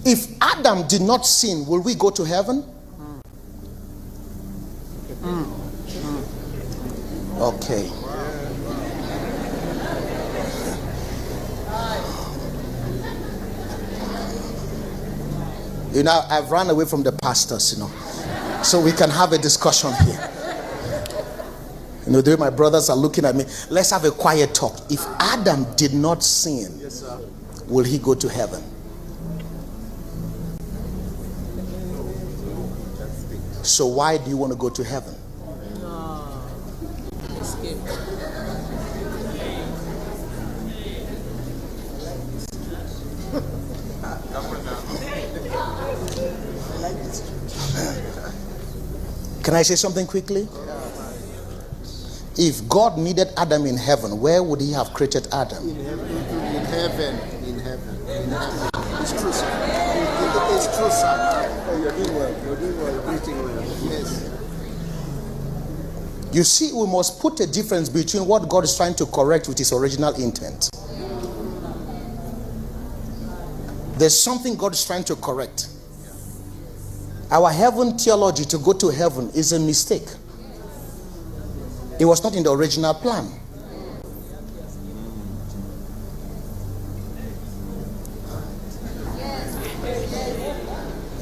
If Adam did not sin, will we go to heaven? Okay. You know, I've run away from the pastors, so we can have a discussion here. My brothers are looking at me. Let's have a quiet talk. If Adam did not sin, yes, sir, will he go to heaven? So why do you want to go to heaven? Can I say something quickly? If God needed Adam in heaven, where would he have created Adam? In heaven. It's true, sir. It's true, sir. Oh, you're doing well. You're preaching well. Yes. You see, we must put a difference between what God is trying to correct with his original intent. There's something God is trying to correct. Our heaven theology, to go to heaven, is a mistake. It was not in the original plan.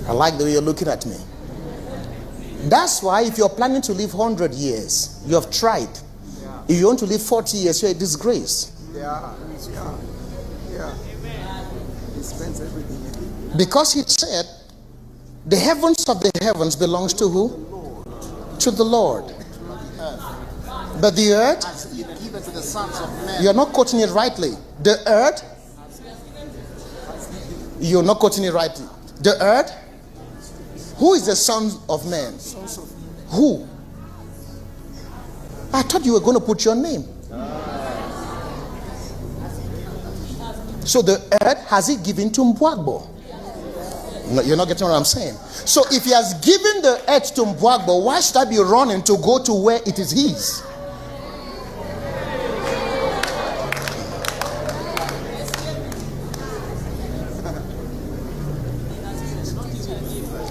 I like the way you're looking at me. That's why if you're planning to live 100 years, you have tried. If you want to live 40 years, you're a disgrace. Yeah. He spends everything. Because he said, the heavens of the heavens belongs to who? To the Lord. But the earth, given to the sons of men. You're not quoting it rightly. The earth, you're not quoting it rightly. The earth, who is the son of man? Who? I thought you were going to put your name. So the earth, has he given to Mbuagbor? No, you're not getting what I'm saying. So if he has given the earth to Mbuagbor, why should I be running to go to where it is his?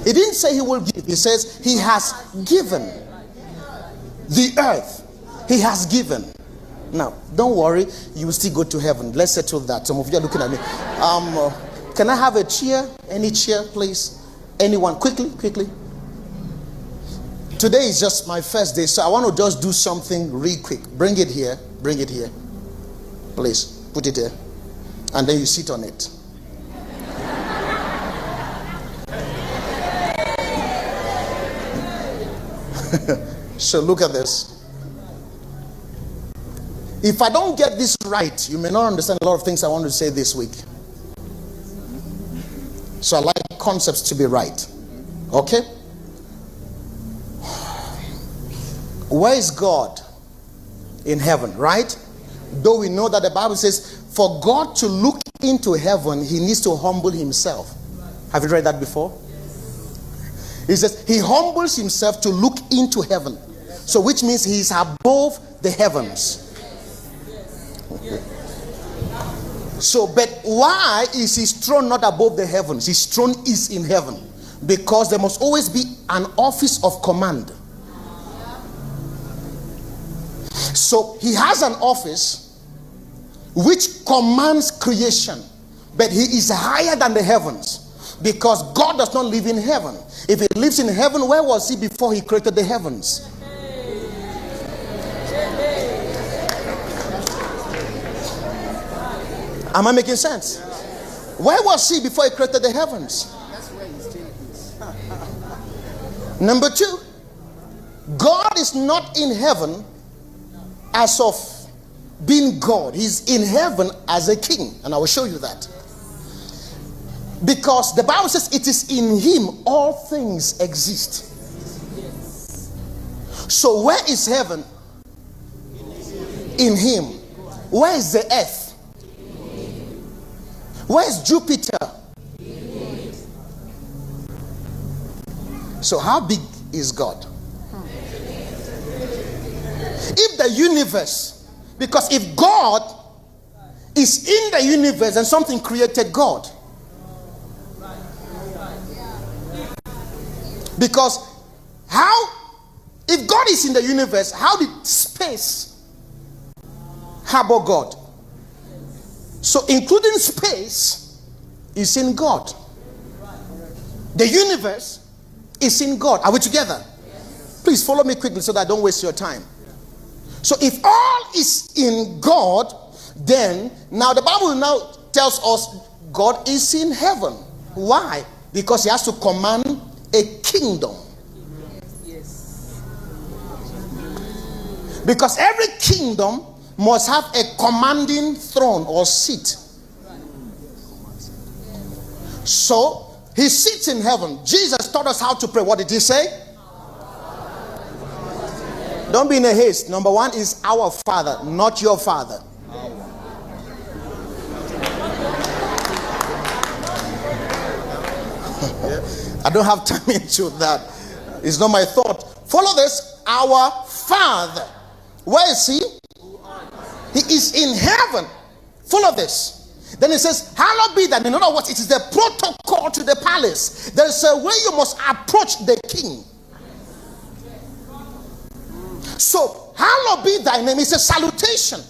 He didn't say he will give. He says he has given the earth. He has given. Now, don't worry. You will still go to heaven. Let's settle that. Some of you are looking at me. Can I have a chair? Any chair, please? Anyone? Quickly. Today is just my first day, so I want to just do something real quick. Bring it here. Please, put it here. And then you sit on it. So look at this. If I don't get this right, you may not understand a lot of things I want to say this week. So I like concepts to be right. Okay? Where is God? In heaven, right? Though we know that the Bible says, for God to look into heaven, he needs to humble himself. Have you read that before? He says he humbles himself to look into heaven. So which means he is above the heavens. So, but why is his throne not above the heavens? His throne is in heaven. Because there must always be an office of command. So he has an office which commands creation. But he is higher than the heavens. Because God does not live in heaven. If he lives in heaven, where was he before he created the heavens? Am I making sense? Where was he before he created the heavens? Number two, God is not in heaven as of being God. He's in heaven as a king. And I will show you that. Because the Bible says it is in him all things exist. So where is heaven? In him. Where is the earth? Where is Jupiter? So how big is God? If the universe, because if God is in the universe and something created God, Because if God is in the universe, how did space harbor God? So including space is in God. The universe is in God. Are we together? Please follow me quickly so that I don't waste your time. So if all is in God, then now the Bible now tells us God is in heaven. Why? Because he has to command a kingdom. Because every kingdom must have a commanding throne or seat. So he sits in heaven. Jesus taught us how to pray. What did he say? Don't be in a haste. Number one is our Father, not your father. I don't have time into that. It's not my thought. Follow this. Our Father. Where is he? He is in heaven. Follow this. Then it says, hallowed be that. In other words, it is the protocol to the palace. There is a way you must approach the king. So, hallowed be thy name. It's a salutation.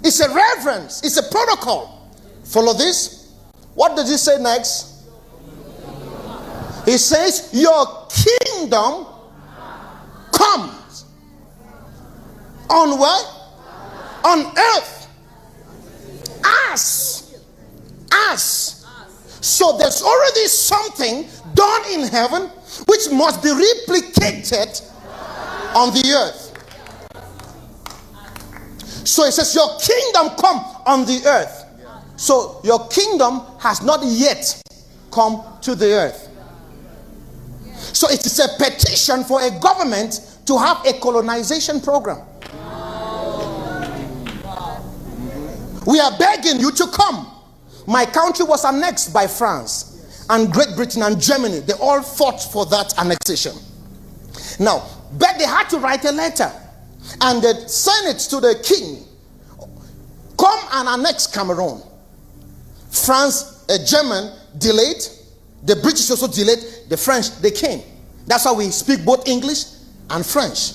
It's a reverence. It's a protocol. Follow this. What does he say next? He says, your kingdom comes. On what? On earth. As. So there's already something done in heaven which must be replicated on the earth. So it says your kingdom come on the earth. So your kingdom has not yet come to the earth. So it is a petition for a government to have a colonization program. We are begging you to come. My country was annexed by France and Great Britain and Germany. They all fought for that annexation. Now, but they had to write a letter and they sent it to the king. Come and annex Cameroon. France, German delayed. The British also delayed. The French, they came. That's why we speak both English and French.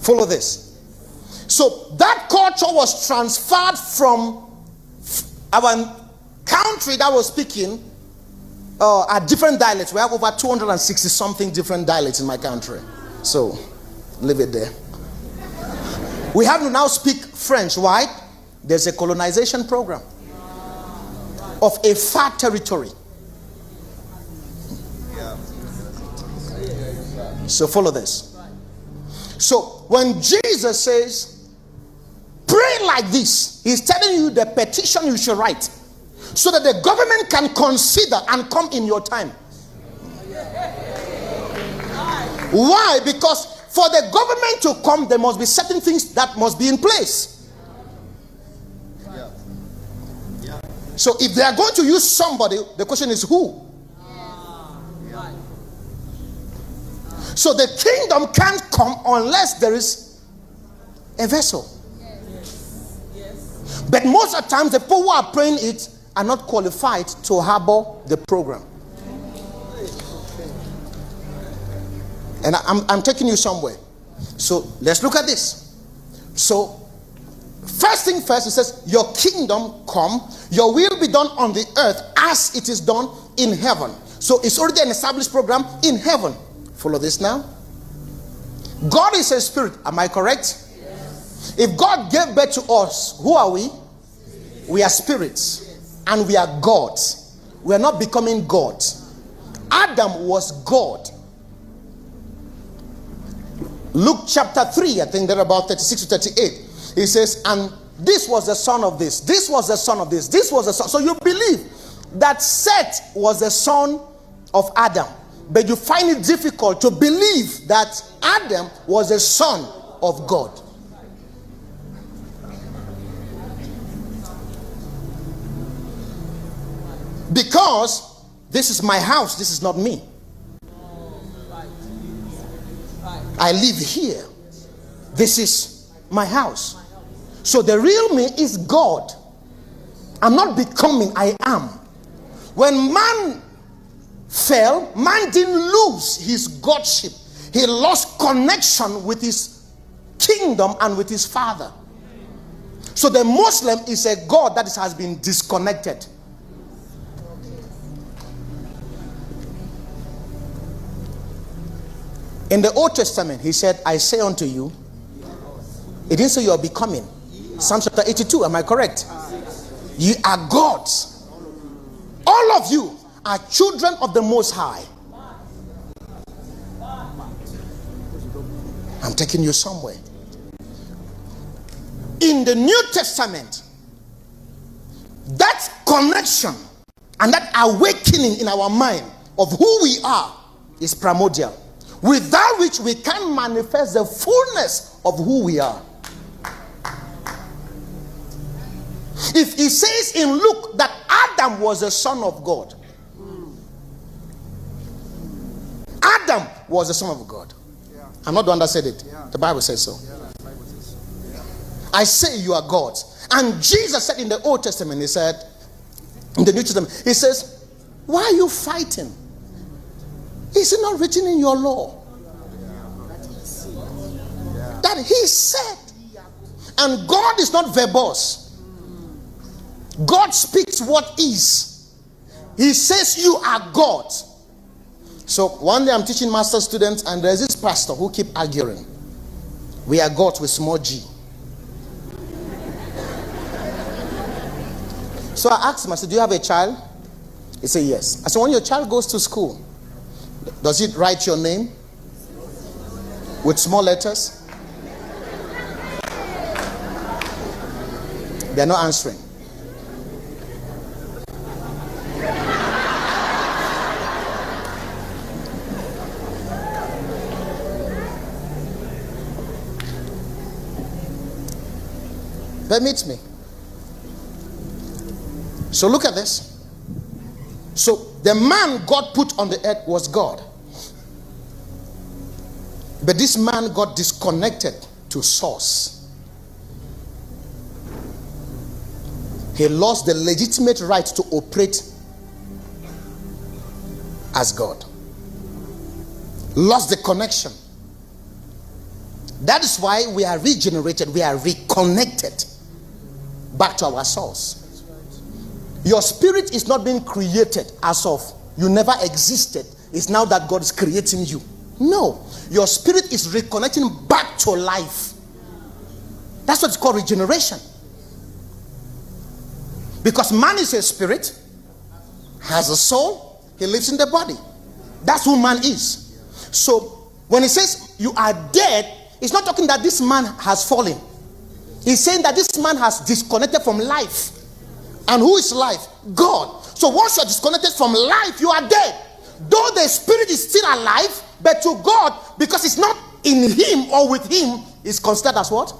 Follow this. So that culture was transferred from our country that was speaking at different dialects. We have over 260 something different dialects in my country. So leave it there. We have to now speak French. Why? There's a colonization program of a far territory. So follow this. So when Jesus says, pray like this, he's telling you the petition you should write so that the government can consider and come in your time. Why? Because for the government to come, there must be certain things that must be in place. So if they are going to use somebody, the question is who? So the kingdom can't come unless there is a vessel. But most of the times, the people who are praying it are not qualified to harbor the program. And I'm taking you somewhere. So let's look at this. So first thing first, it says, your kingdom come, your will be done on the earth as it is done in heaven. So it's already an established program in heaven. Follow this now. God is a spirit. Am I correct? Yes. If God gave birth to us, who are we? We are spirits. Yes. And we are gods. We are not becoming gods. Adam was God. Luke chapter 3, I think they're about 36 to 38. He says, and this was the son of this. This was the son of this. This was the son. So you believe that Seth was the son of Adam. But you find it difficult to believe that Adam was the son of God. Because this is my house, this is not me. I live here. This is my house. So the real me is God. I'm not becoming, I am. When man fell, man didn't lose his godship. He lost connection with his kingdom and with his father. So the Muslim is a God that has been disconnected. In the Old Testament, he said, I say unto you, it didn't say you are becoming. Psalm chapter 82, am I correct? You are gods. All of you are children of the Most High. I'm taking you somewhere. In the New Testament, that connection and that awakening in our mind of who we are is primordial, without which we can't manifest the fullness of who we are. If he says in Luke that Adam was a son of God, Adam was a son of God. I'm not the one that said it. The Bible says so. I say you are gods. And Jesus said in the Old Testament, he said, in the New Testament, he says, why are you fighting? Is it not written in your law that he said? And God is not verbose. God speaks what is. He says you are God. So one day I'm teaching master students, and there's this pastor who keep arguing. We are gods with small g. So I asked him, I said, do you have a child? He said, yes. I said, when your child goes to school, does it write your name with small letters? They're not answering. Permit me. So look at this. So the man God put on the earth was God. But this man got disconnected to source. He lost the legitimate right to operate as God. Lost the connection. That is why we are regenerated. We are reconnected back to our source. Your spirit is not being created as of you never existed. It's now that God is creating you. No. Your spirit is reconnecting back to life. That's what it's called regeneration. Because man is a spirit, has a soul, he lives in the body. That's who man is. So when he says you are dead, it's not talking that this man has fallen. He's saying that this man has disconnected from life. And who is life? God. So once you're disconnected from life, you are dead. Though the spirit is still alive, but to God, because it's not in him or with him, is considered as what?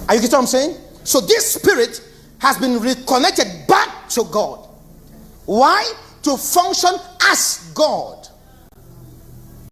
Are you getting what I'm saying? So this spirit has been reconnected back to God. Why? To function as God.